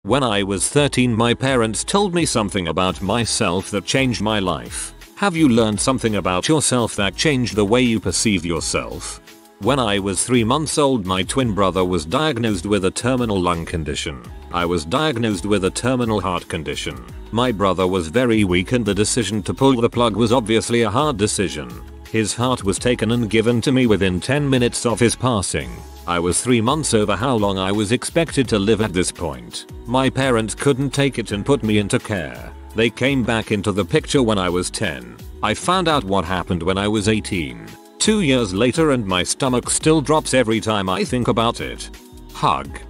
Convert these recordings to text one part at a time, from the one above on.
When I was 13, my parents told me something about myself that changed my life. Have you learned something about yourself that changed the way you perceive yourself? When I was 3 months old, my twin brother was diagnosed with a terminal lung condition. I was diagnosed with a terminal heart condition. My brother was very weak and the decision to pull the plug was obviously a hard decision. His heart was taken and given to me within 10 minutes of his passing. I was 3 months over how long I was expected to live at this point. My parents couldn't take it and put me into care. They came back into the picture when I was 10. I found out what happened when I was 18. 2 years later and my stomach still drops every time I think about it. Hug.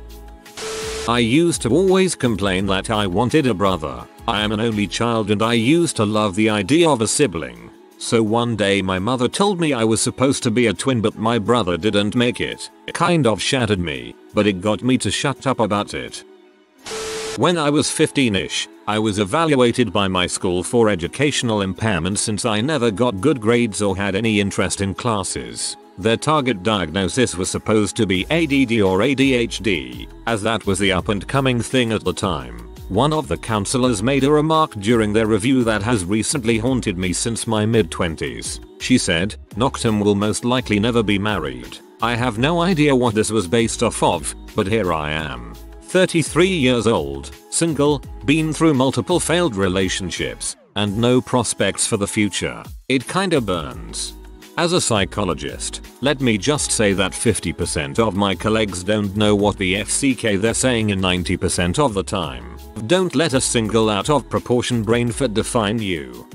I used to always complain that I wanted a brother. I am an only child and I used to love the idea of a sibling. So one day my mother told me I was supposed to be a twin but my brother didn't make it. It kind of shattered me, but it got me to shut up about it. When I was 15ish, I was evaluated by my school for educational impairment since I never got good grades or had any interest in classes. Their target diagnosis was supposed to be ADD or ADHD, as that was the up and coming thing at the time. One of the counselors made a remark during their review that has recently haunted me since my mid-20s. She said, "Noctum will most likely never be married." I have no idea what this was based off of, but here I am. 33 years old, single, been through multiple failed relationships, and no prospects for the future. It kinda burns. As a psychologist, let me just say that 50% of my colleagues don't know what the FCK they're saying in 90% of the time. Don't let a single out of proportion brain fart define you.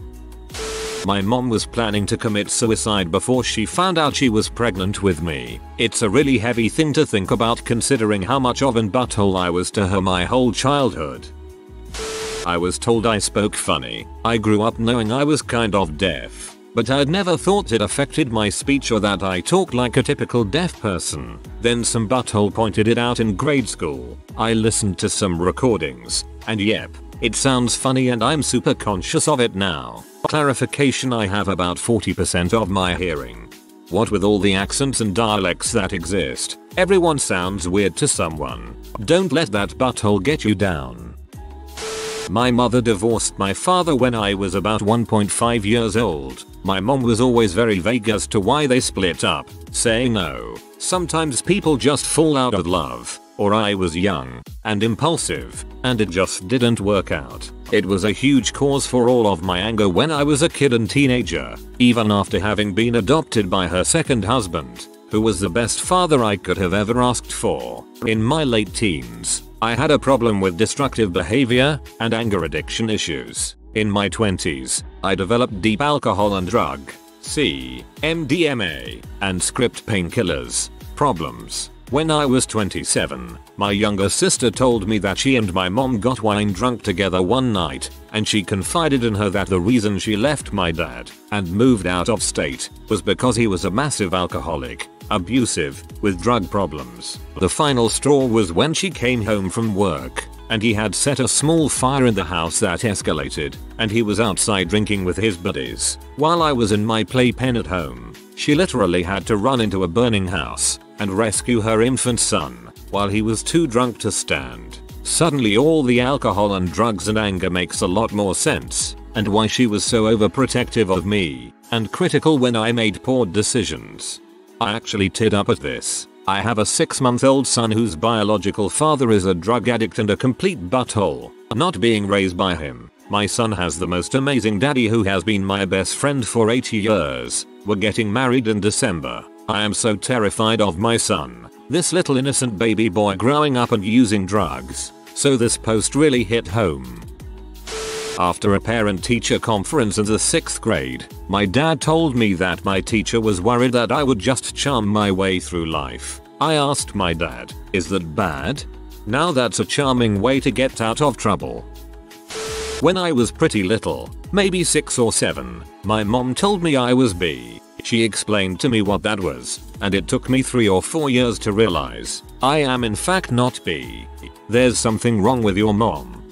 My mom was planning to commit suicide before she found out she was pregnant with me. It's a really heavy thing to think about considering how much of an butthole I was to her my whole childhood. I was told I spoke funny. I grew up knowing I was kind of deaf, but I'd never thought it affected my speech or that I talked like a typical deaf person. Then some butthole pointed it out in grade school. I listened to some recordings, and yep, it sounds funny and I'm super conscious of it now. Clarification: I have about 40% of my hearing. What with all the accents and dialects that exist, everyone sounds weird to someone. Don't let that butthole get you down. My mother divorced my father when I was about 1.5 years old. My mom was always very vague as to why they split up, saying no, sometimes people just fall out of love, or I was young and impulsive, and it just didn't work out. It was a huge cause for all of my anger when I was a kid and teenager, even after having been adopted by her second husband, who was the best father I could have ever asked for. In my late teens, I had a problem with destructive behavior and anger addiction issues. In my 20s, I developed deep alcohol and drug, MDMA, and script painkillers problems. When I was 27, my younger sister told me that she and my mom got wine drunk together one night, and she confided in her that the reason she left my dad and moved out of state was because he was a massive alcoholic, abusive, with drug problems. The final straw was when she came home from work, and he had set a small fire in the house that escalated, and he was outside drinking with his buddies. While I was in my playpen at home, she literally had to run into a burning house and rescue her infant son while he was too drunk to stand. Suddenly all the alcohol and drugs and anger makes a lot more sense, and why she was so overprotective of me and critical when I made poor decisions. I actually teared up at this. I have a 6-month-old son whose biological father is a drug addict and a complete butthole. Not being raised by him, my son has the most amazing daddy who has been my best friend for 8 years. We're getting married in December. I am so terrified of my son, this little innocent baby boy growing up and using drugs. So this post really hit home. After a parent-teacher conference in the 6th grade, my dad told me that my teacher was worried that I would just charm my way through life. I asked my dad, "Is that bad?" Now that's a charming way to get out of trouble. When I was pretty little, maybe 6 or 7, my mom told me I was B. She explained to me what that was, and it took me 3 or 4 years to realize I am in fact not B. There's something wrong with your mom.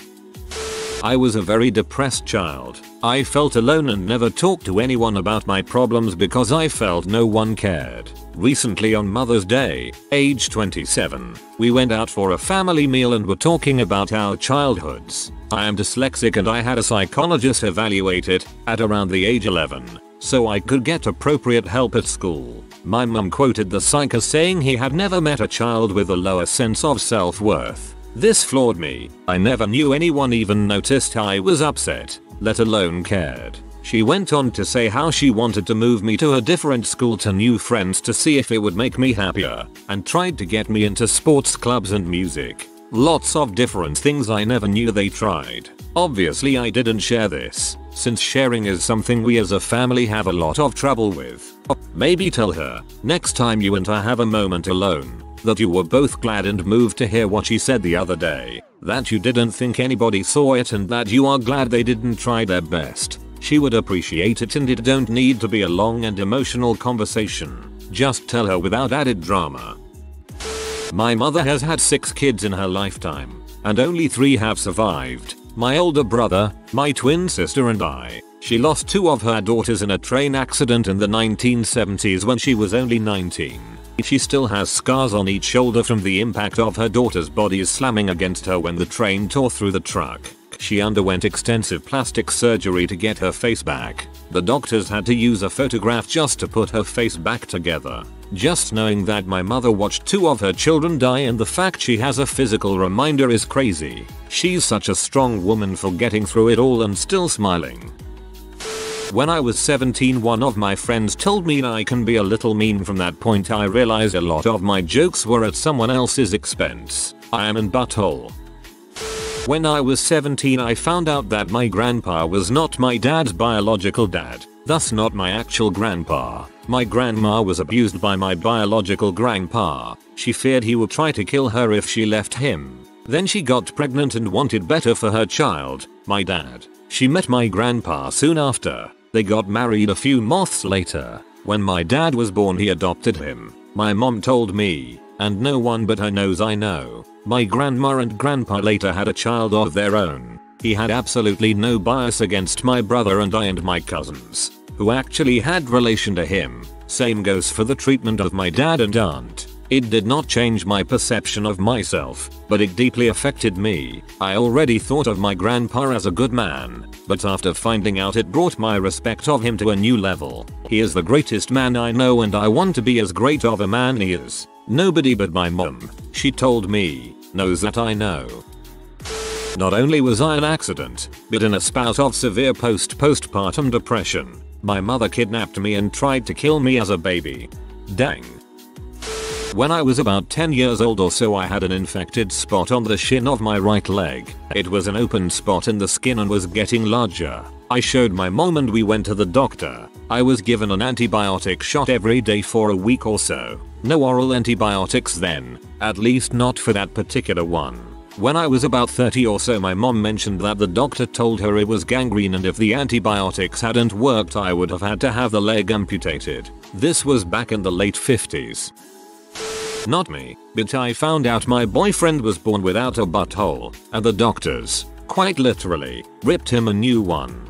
I was a very depressed child. I felt alone and never talked to anyone about my problems because I felt no one cared. Recently on Mother's Day, age 27, we went out for a family meal and were talking about our childhoods. I am dyslexic and I had a psychologist evaluate it at around the age 11, so I could get appropriate help at school. My mum quoted the psych as saying he had never met a child with a lower sense of self-worth. This floored me. I never knew anyone even noticed I was upset, let alone cared. She went on to say how she wanted to move me to a different school to new friends to see if it would make me happier, and tried to get me into sports clubs and music. Lots of different things I never knew they tried. Obviously I didn't share this, since sharing is something we as a family have a lot of trouble with. Maybe tell her, next time you and I have a moment alone, that you were both glad and moved to hear what she said the other day, that you didn't think anybody saw it and that you are glad they didn't try their best. She would appreciate it and it don't need to be a long and emotional conversation. Just tell her without added drama. My mother has had 6 kids in her lifetime, and only 3 have survived. My older brother, my twin sister and I. She lost 2 of her daughters in a train accident in the 1970s when she was only 19. She still has scars on each shoulder from the impact of her daughter's bodies slamming against her when the train tore through the truck. She underwent extensive plastic surgery to get her face back. The doctors had to use a photograph just to put her face back together. Just knowing that my mother watched 2 of her children die and the fact she has a physical reminder is crazy. She's such a strong woman for getting through it all and still smiling. When I was 17, one of my friends told me I can be a little mean. From that point I realized a lot of my jokes were at someone else's expense. I am in butthole. When I was 17 I found out that my grandpa was not my dad's biological dad, thus not my actual grandpa. My grandma was abused by my biological grandpa. She feared he would try to kill her if she left him. Then she got pregnant and wanted better for her child, my dad. She met my grandpa soon after. They got married a few months later. When my dad was born he adopted him. My mom told me, and no one but her knows I know, my grandma and grandpa later had a child of their own. He had absolutely no bias against my brother and I and my cousins, who actually had relation to him. Same goes for the treatment of my dad and aunt. It did not change my perception of myself, but it deeply affected me. I already thought of my grandpa as a good man, but after finding out it brought my respect of him to a new level. He is the greatest man I know and I want to be as great of a man he is. Nobody but my mom, she told me, knows that I know. Not only was I an accident, but in a spout of severe postpartum depression. My mother kidnapped me and tried to kill me as a baby. Dang. When I was about 10 years old or so I had an infected spot on the shin of my right leg. It was an open spot in the skin and was getting larger. I showed my mom and we went to the doctor. I was given an antibiotic shot every day for a week or so. No oral antibiotics then, at least not for that particular one. When I was about 30 or so my mom mentioned that the doctor told her it was gangrene and if the antibiotics hadn't worked I would have had to have the leg amputated. This was back in the late 50s. Not me, but I found out my boyfriend was born without a butthole, and the doctors, quite literally, ripped him a new one.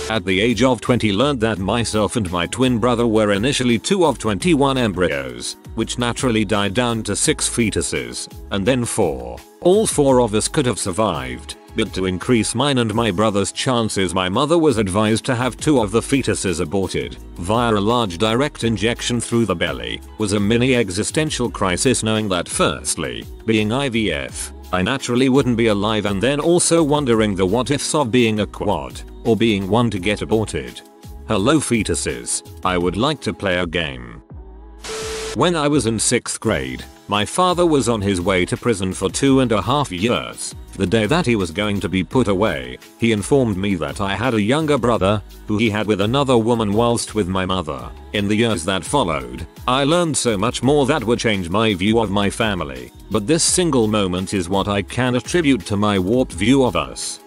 At the age of 20 learned that myself and my twin brother were initially 2 of 21 embryos, which naturally died down to 6 fetuses, and then 4. All 4 of us could have survived, but to increase mine and my brother's chances my mother was advised to have 2 of the fetuses aborted, via a large direct injection through the belly. Was a mini existential crisis knowing that firstly, being IVF, I naturally wouldn't be alive and then also wondering the what ifs of being a quad, or being one to get aborted. Hello fetuses, I would like to play a game. When I was in 6th grade, my father was on his way to prison for 2.5 years. The day that he was going to be put away, he informed me that I had a younger brother, who he had with another woman whilst with my mother. In the years that followed, I learned so much more that would change my view of my family, but this single moment is what I can attribute to my warped view of us.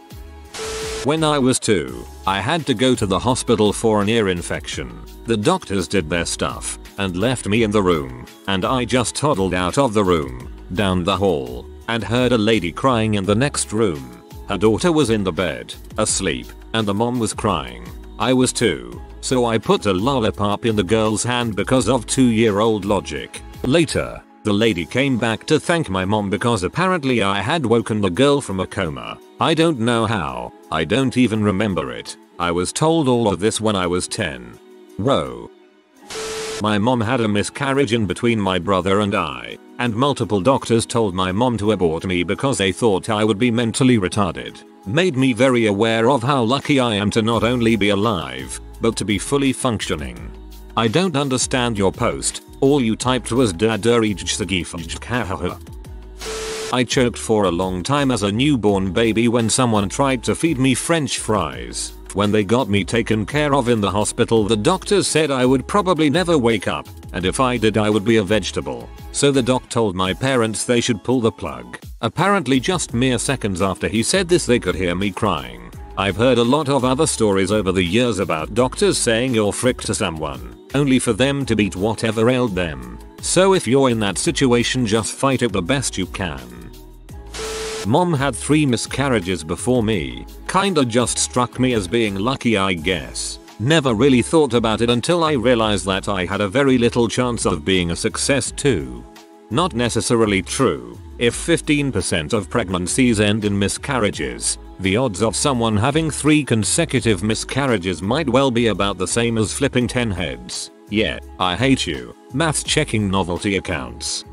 When I was 2, I had to go to the hospital for an ear infection. The doctors did their stuff and left me in the room, and I just toddled out of the room, down the hall, and heard a lady crying in the next room. Her daughter was in the bed, asleep, and the mom was crying. I was 2, so I put a lollipop in the girl's hand because of 2-year-old logic. Later, the lady came back to thank my mom because apparently I had woken the girl from a coma. I don't know how, I don't even remember it. I was told all of this when I was 10. Whoa. My mom had a miscarriage in between my brother and I, and multiple doctors told my mom to abort me because they thought I would be mentally retarded. Made me very aware of how lucky I am to not only be alive, but to be fully functioning. I don't understand your post. All you typed was I choked for a long time as a newborn baby when someone tried to feed me French fries. When they got me taken care of in the hospital, the doctors said I would probably never wake up, and if I did I would be a vegetable. So the doc told my parents they should pull the plug. Apparently just mere seconds after he said this they could hear me crying. I've heard a lot of other stories over the years about doctors saying you're frick to someone, only for them to beat whatever ailed them. So if you're in that situation, just fight it the best you can. Mom had 3 miscarriages before me. Kinda just struck me as being lucky, I guess. Never really thought about it until I realized that I had a very little chance of being a success too. Not necessarily true. If 15% of pregnancies end in miscarriages, the odds of someone having 3 consecutive miscarriages might well be about the same as flipping 10 heads. Yeah, I hate you. Maths checking novelty accounts.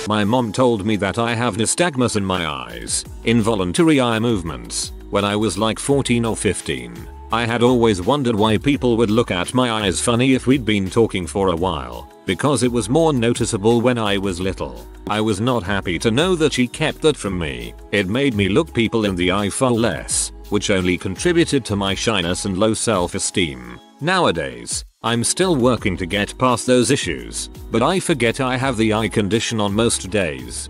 My mom told me that I have nystagmus in my eyes, involuntary eye movements, when I was like 14 or 15. I had always wondered why people would look at my eyes funny if we'd been talking for a while, because it was more noticeable when I was little. I was not happy to know that she kept that from me. It made me look people in the eye far less, which only contributed to my shyness and low self-esteem. Nowadays, I'm still working to get past those issues, but I forget I have the eye condition on most days.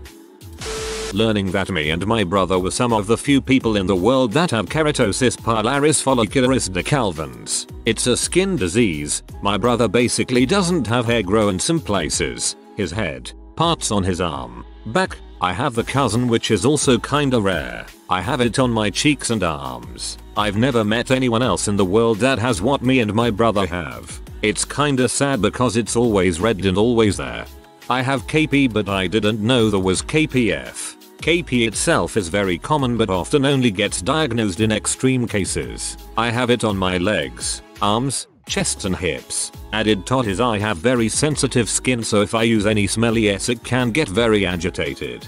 Learning that me and my brother were some of the few people in the world that have keratosis pilaris follicularis decalvans. It's a skin disease. My brother basically doesn't have hair grow in some places, his head, parts on his arm, back. I have the cousin which is also kinda rare. I have it on my cheeks and arms. I've never met anyone else in the world that has what me and my brother have. It's kinda sad because it's always red and always there. I have KP, but I didn't know there was KPF. KP itself is very common but often only gets diagnosed in extreme cases. I have it on my legs, arms, chest and hips. Added to is I have very sensitive skin, so if I use any smelly it can get very agitated.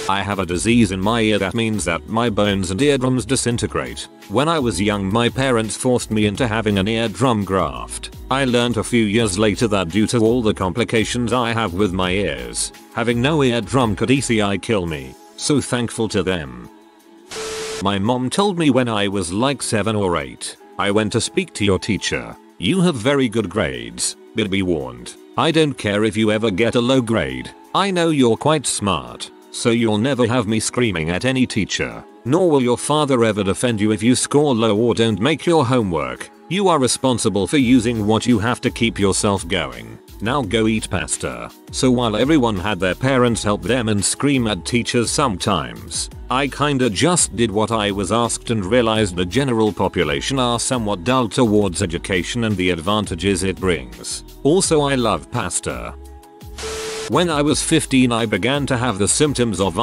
I have a disease in my ear that means that my bones and eardrums disintegrate. When I was young, my parents forced me into having an eardrum graft. I learned a few years later that due to all the complications I have with my ears, having no eardrum could easily kill me. So thankful to them. My mom told me when I was like 7 or 8, I went to speak to your teacher. You have very good grades, but be warned, I don't care if you ever get a low grade. I know you're quite smart. So you'll never have me screaming at any teacher, nor will your father ever defend you if you score low or don't make your homework. You are responsible for using what you have to keep yourself going. Now go eat pasta. So while everyone had their parents help them and scream at teachers sometimes, I kinda just did what I was asked and realized the general population are somewhat dull towards education and the advantages it brings. Also, I love pasta. When I was 15, I began to have the symptoms of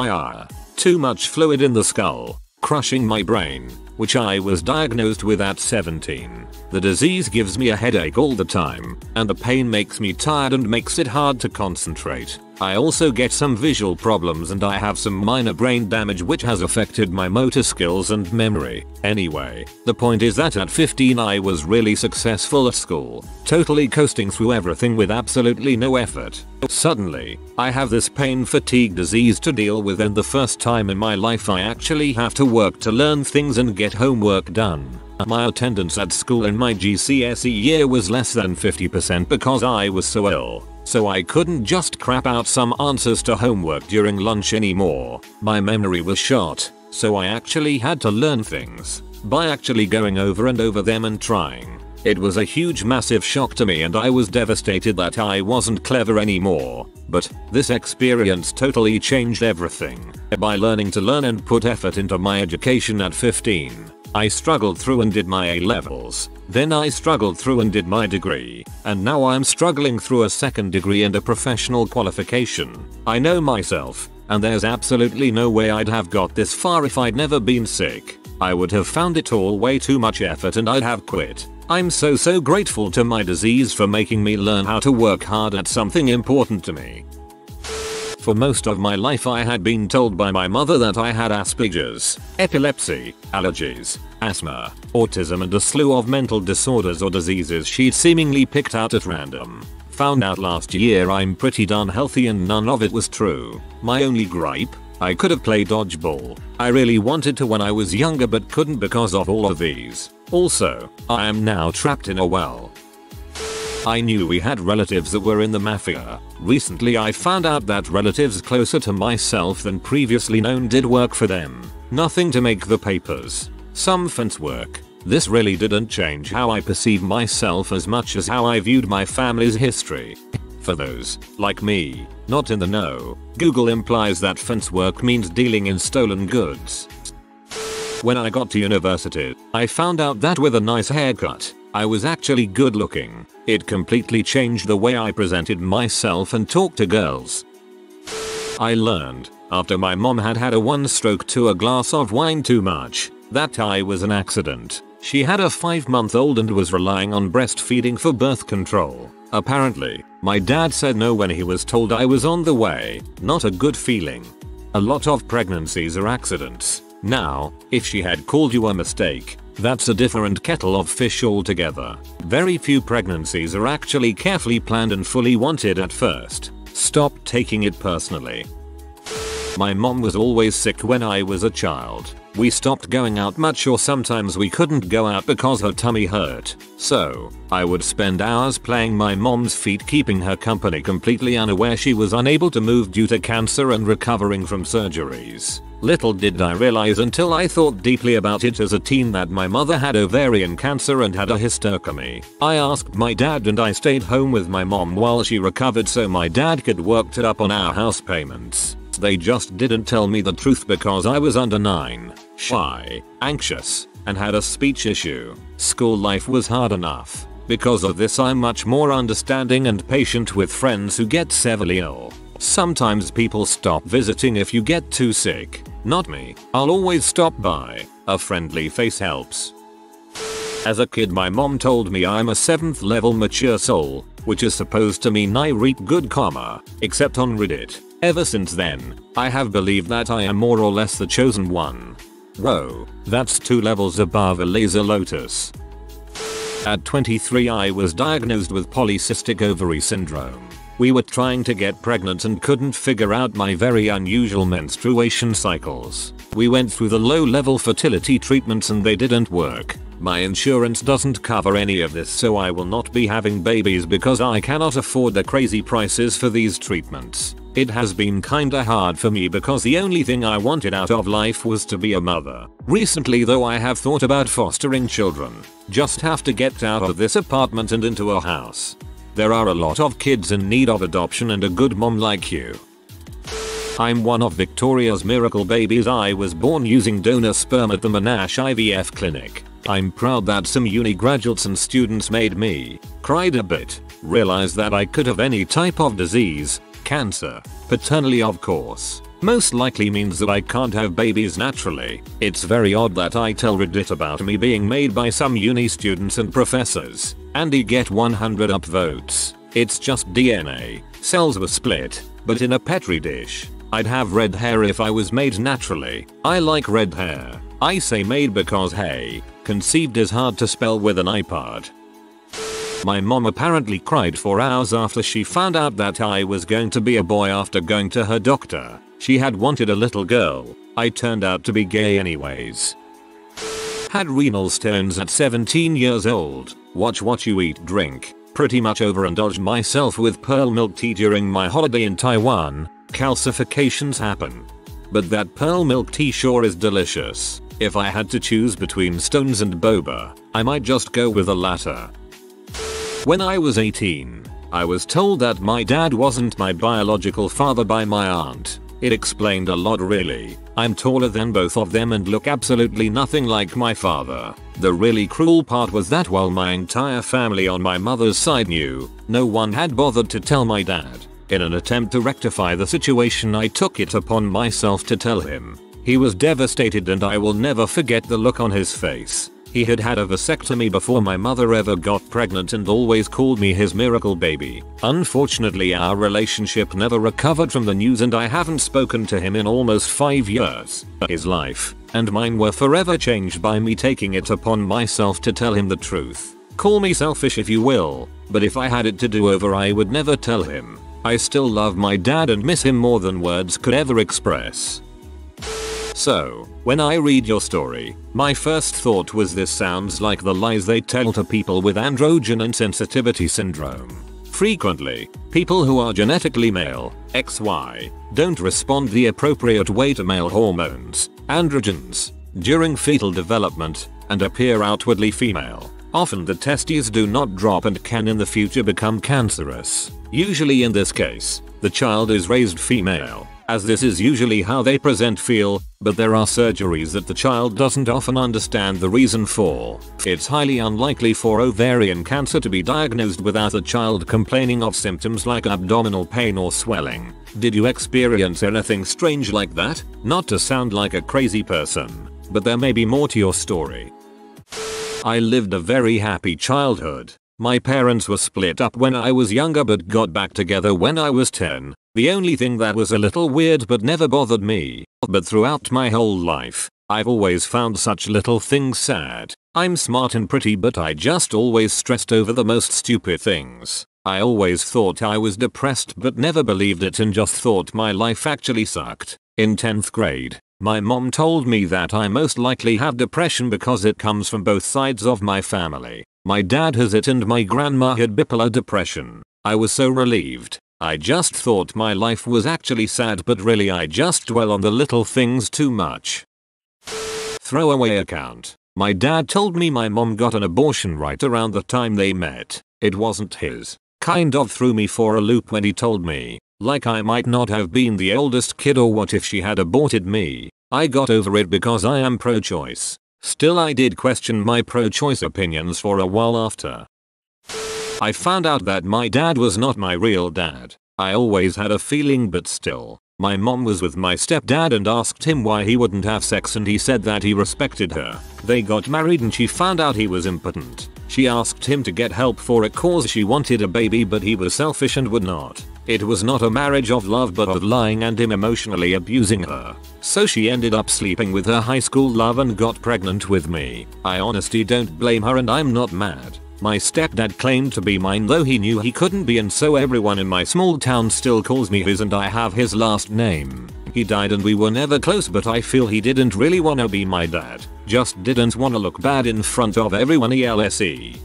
too much fluid in the skull, crushing my brain, which I was diagnosed with at 17. The disease gives me a headache all the time, and the pain makes me tired and makes it hard to concentrate. I also get some visual problems and I have some minor brain damage which has affected my motor skills and memory. Anyway, the point is that at 15 I was really successful at school, totally coasting through everything with absolutely no effort. Suddenly, I have this pain fatigue disease to deal with, and the first time in my life I actually have to work to learn things and get homework done. My attendance at school in my GCSE year was less than 50% because I was so ill. So I couldn't just crap out some answers to homework during lunch anymore. My memory was shot, so I actually had to learn things by actually going over and over them and trying. It was a huge massive shock to me and I was devastated that I wasn't clever anymore. But this experience totally changed everything. By learning to learn and put effort into my education at 15, I struggled through and did my A-levels. Then I struggled through and did my degree. And now I'm struggling through a second degree and a professional qualification. I know myself, and there's absolutely no way I'd have got this far if I'd never been sick. I would have found it all way too much effort and I'd have quit. I'm so grateful to my disease for making me learn how to work hard at something important to me. For most of my life I had been told by my mother that I had Asperger's, epilepsy, allergies, asthma, autism and a slew of mental disorders or diseases she'd seemingly picked out at random. Found out last year I'm pretty darn healthy and none of it was true. My only gripe? I could have played dodgeball. I really wanted to when I was younger but couldn't because of all of these. Also, I am now trapped in a well. I knew we had relatives that were in the mafia. Recently I found out that relatives closer to myself than previously known did work for them. Nothing to make the papers. Some fence work. This really didn't change how I perceive myself as much as how I viewed my family's history. For those, like me, not in the know, Google implies that fence work means dealing in stolen goods. When I got to university, I found out that with a nice haircut, I was actually good looking. It completely changed the way I presented myself and talked to girls. I learned, after my mom had had a 1 stroke to a glass of wine too much, that I was an accident. She had a 5-month-old and was relying on breastfeeding for birth control. Apparently, my dad said no when he was told I was on the way. Not a good feeling. A lot of pregnancies are accidents. Now, if she had called you a mistake, that's a different kettle of fish altogether. Very few pregnancies are actually carefully planned and fully wanted at first. Stop taking it personally. My mom was always sick when I was a child. We stopped going out much or sometimes we couldn't go out because her tummy hurt. So, I would spend hours playing my mom's feet keeping her company completely unaware she was unable to move due to cancer and recovering from surgeries. Little did I realize until I thought deeply about it as a teen that my mother had ovarian cancer and had a hysterectomy. I asked my dad and I stayed home with my mom while she recovered so my dad could work it up on our house payments. They just didn't tell me the truth because I was under 9, shy, anxious, and had a speech issue. School life was hard enough. Because of this I'm much more understanding and patient with friends who get severely ill. Sometimes people stop visiting if you get too sick. Not me. I'll always stop by. A friendly face helps. As a kid my mom told me I'm a 7th level mature soul, which is supposed to mean I read good karma, except on Reddit. Ever since then, I have believed that I am more or less the chosen one. Whoa, that's 2 levels above a laser lotus. At 23 I was diagnosed with polycystic ovary syndrome. We were trying to get pregnant and couldn't figure out my very unusual menstruation cycles. We went through the low-level fertility treatments and they didn't work. My insurance doesn't cover any of this so I will not be having babies because I cannot afford the crazy prices for these treatments. It has been kinda hard for me because the only thing I wanted out of life was to be a mother. Recently though I have thought about fostering children. Just have to get out of this apartment and into a house. There are a lot of kids in need of adoption and a good mom like you. I'm one of Victoria's miracle babies. I was born using donor sperm at the Monash IVF clinic. I'm proud that some uni graduates and students made me. Cried a bit. Realized that I could have any type of disease. Cancer. Paternally of course. Most likely means that I can't have babies naturally. It's very odd that I tell Reddit about me being made by some uni students and professors. And I get 100 upvotes. It's just DNA. Cells were split, but in a petri dish. I'd have red hair if I was made naturally. I like red hair. I say made because hey, conceived is hard to spell with an iPod. My mom apparently cried for hours after she found out that I was going to be a boy after going to her doctor. She had wanted a little girl. I turned out to be gay anyways. Had renal stones at 17 years old. Watch what you eat drink. Pretty much overindulged myself with pearl milk tea during my holiday in Taiwan. Calcifications happen. But that pearl milk tea sure is delicious. If I had to choose between stones and boba, I might just go with the latter. When I was 18, I was told that my dad wasn't my biological father by my aunt. It explained a lot really. I'm taller than both of them and look absolutely nothing like my father. The really cruel part was that while my entire family on my mother's side knew, no one had bothered to tell my dad. In an attempt to rectify the situation, I took it upon myself to tell him. He was devastated and I will never forget the look on his face. He had had a vasectomy before my mother ever got pregnant and always called me his miracle baby. Unfortunately, our relationship never recovered from the news and I haven't spoken to him in almost 5 years. His life and mine were forever changed by me taking it upon myself to tell him the truth. Call me selfish if you will, but if I had it to do over, I would never tell him. I still love my dad and miss him more than words could ever express. So, when I read your story, my first thought was this sounds like the lies they tell to people with androgen insensitivity syndrome. Frequently, people who are genetically male, XY, don't respond the appropriate way to male hormones, androgens, during fetal development, and appear outwardly female. Often the testes do not drop and can in the future become cancerous. Usually in this case, the child is raised female, as this is usually how they present feel, but there are surgeries that the child doesn't often understand the reason for. It's highly unlikely for ovarian cancer to be diagnosed without a child complaining of symptoms like abdominal pain or swelling. Did you experience anything strange like that? Not to sound like a crazy person, but there may be more to your story. I lived a very happy childhood. My parents were split up when I was younger but got back together when I was 10. The only thing that was a little weird but never bothered me. But throughout my whole life, I've always found such little things sad. I'm smart and pretty but I just always stressed over the most stupid things. I always thought I was depressed but never believed it and just thought my life actually sucked. In 10th grade, my mom told me that I most likely have depression because it comes from both sides of my family. My dad has it and my grandma had bipolar depression. I was so relieved. I just thought my life was actually sad, but really I just dwell on the little things too much. Throwaway account. My dad told me my mom got an abortion right around the time they met. It wasn't his. Kind of threw me for a loop when he told me. Like I might not have been the oldest kid, or what if she had aborted me. I got over it because I am pro-choice. Still, I did question my pro-choice opinions for a while after. I found out that my dad was not my real dad. I always had a feeling, but still. My mom was with my stepdad and asked him why he wouldn't have sex and he said that he respected her. They got married and she found out he was impotent. She asked him to get help for it cause she wanted a baby, but he was selfish and would not. It was not a marriage of love but of lying and him emotionally abusing her. So she ended up sleeping with her high school love and got pregnant with me. I honestly don't blame her and I'm not mad. My stepdad claimed to be mine though he knew he couldn't be, and so everyone in my small town still calls me his and I have his last name. He died and we were never close, but I feel he didn't really wanna be my dad. Just didn't wanna look bad in front of everyone. ELSE.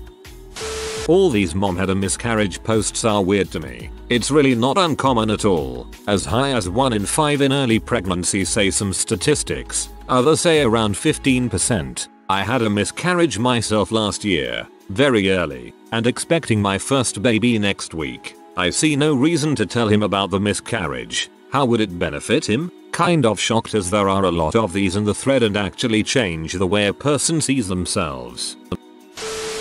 All these mom had a miscarriage posts are weird to me. It's really not uncommon at all. As high as 1 in 5 in early pregnancy say some statistics. Others say around 15%. I had a miscarriage myself last year. Very early, and expecting my first baby next week. I see no reason to tell him about the miscarriage. How would it benefit him? Kind of shocked as there are a lot of these in the thread and actually change the way a person sees themselves.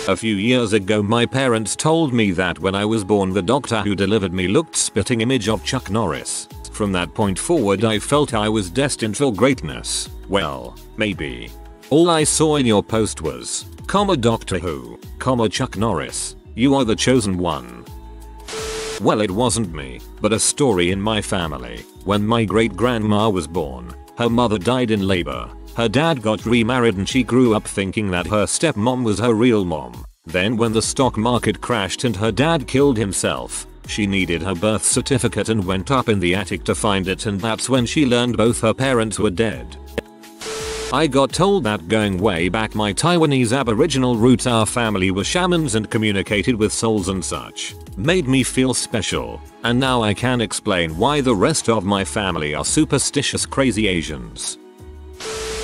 A few years ago my parents told me that when I was born the doctor who delivered me looked spitting image of Chuck Norris. From that point forward I felt I was destined for greatness. Well, maybe. All I saw in your post was, Doctor Who, Chuck Norris, you are the chosen one. Well, it wasn't me, but a story in my family. When my great-grandma was born, her mother died in labor. Her dad got remarried and she grew up thinking that her stepmom was her real mom. Then when the stock market crashed and her dad killed himself, she needed her birth certificate and went up in the attic to find it, and that's when she learned both her parents were dead. I got told that going way back my Taiwanese aboriginal roots, our family were shamans and communicated with souls and such. Made me feel special, and now I can explain why the rest of my family are superstitious crazy Asians.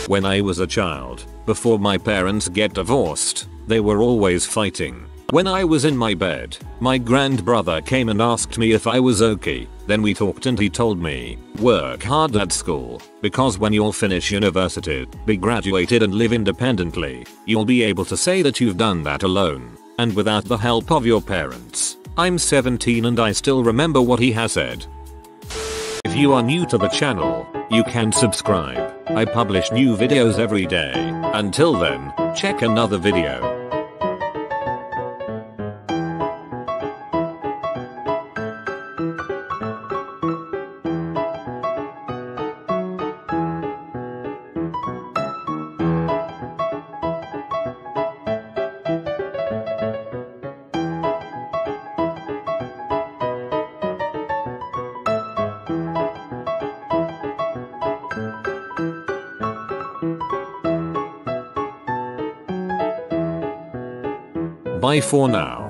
When I was a child, before my parents get divorced, they were always fighting. When I was in my bed, my grandbrother came and asked me if I was okay. Then we talked and he told me, work hard at school, because when you'll finish university, be graduated and live independently, you'll be able to say that you've done that alone, and without the help of your parents. I'm 17 and I still remember what he has said. If you are new to the channel, you can subscribe. I publish new videos every day. Until then, check another video. Bye for now.